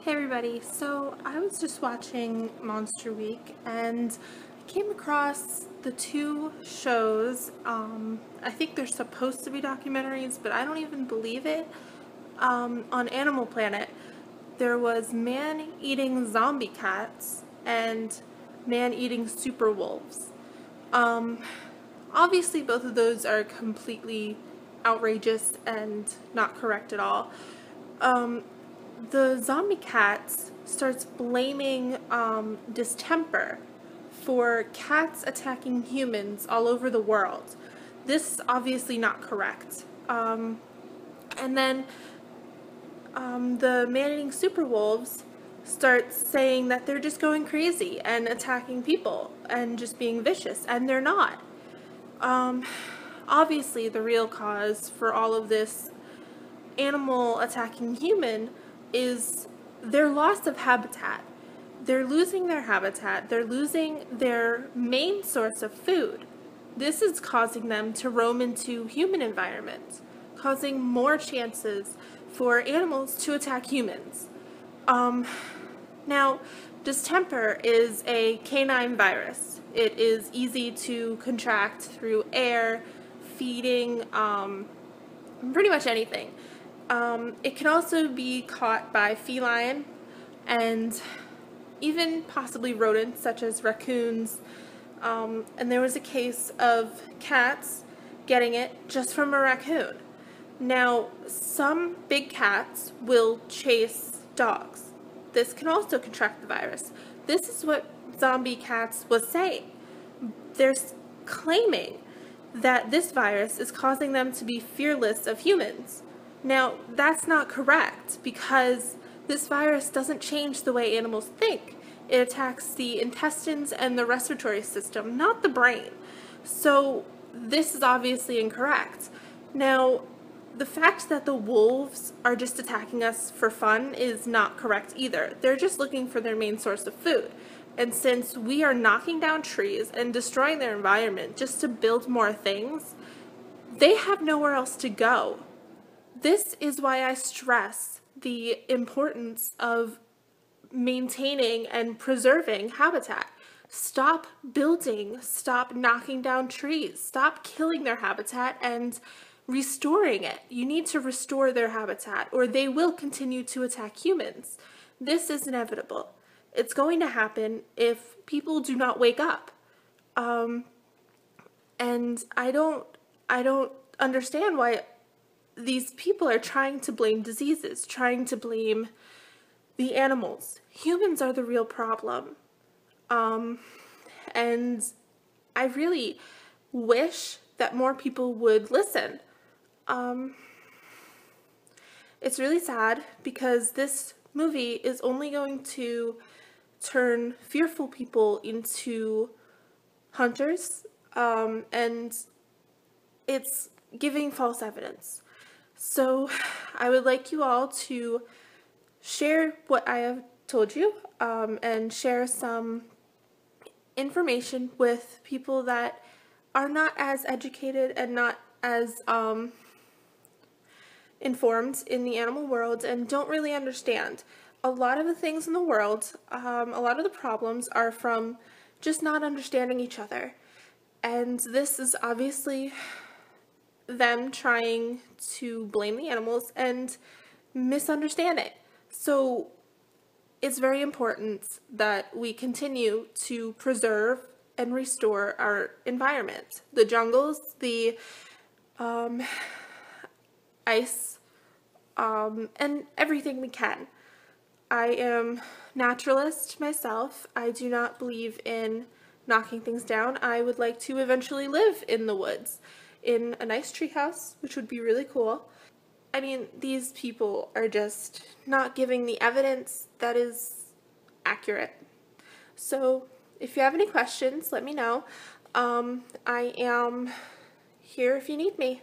Hey everybody, so I was just watching Monster Week and I came across the two shows. I think they're supposed to be documentaries, but I don't even believe it. On Animal Planet, there was man-eating zombie cats and man-eating super wolves. Obviously both of those are completely outrageous and not correct at all. The zombie cats starts blaming distemper for cats attacking humans all over the world. This is obviously not correct. And then the man-eating superwolves start saying that they're just going crazy and attacking people and just being vicious, and they're not. Obviously, the real cause for all of this animal attacking human is their loss of habitat. They're losing their habitat. They're losing their main source of food. This is causing them to roam into human environments, causing more chances for animals to attack humans. Now, distemper is a canine virus. It is easy to contract through air, feeding, pretty much anything. It can also be caught by feline and even possibly rodents such as raccoons. And there was a case of cats getting it just from a raccoon. Now, some big cats will chase dogs. This can also contract the virus. This is what Zombie Cats was saying. They're claiming that this virus is causing them to be fearless of humans. Now, that's not correct because this virus doesn't change the way animals think. It attacks the intestines and the respiratory system, not the brain. So this is obviously incorrect. Now, the fact that the wolves are just attacking us for fun is not correct either. They're just looking for their main source of food. And since we are knocking down trees and destroying their environment just to build more things, they have nowhere else to go. This is why I stress the importance of maintaining and preserving habitat. Stop building, stop knocking down trees, stop killing their habitat and restoring it. You need to restore their habitat or they will continue to attack humans. This is inevitable. It's going to happen if people do not wake up. And I don't understand why these people are trying to blame diseases, trying to blame the animals. Humans are the real problem. And I really wish that more people would listen. It's really sad because this movie is only going to turn fearful people into hunters, and it's giving false evidence. So I would like you all to share what I have told you, and share some information with people that are not as educated and not as informed in the animal world and don't really understand. A lot of the things in the world, a lot of the problems are from just not understanding each other. And this is obviously them trying to blame the animals and misunderstand it. So it's very important that we continue to preserve and restore our environment. The jungles, the ice, and everything we can. I am naturalist myself. I do not believe in knocking things down. I would like to eventually live in the woods in a nice treehouse, which would be really cool. I mean, these people are just not giving the evidence that is accurate. So if you have any questions, let me know. I am here if you need me.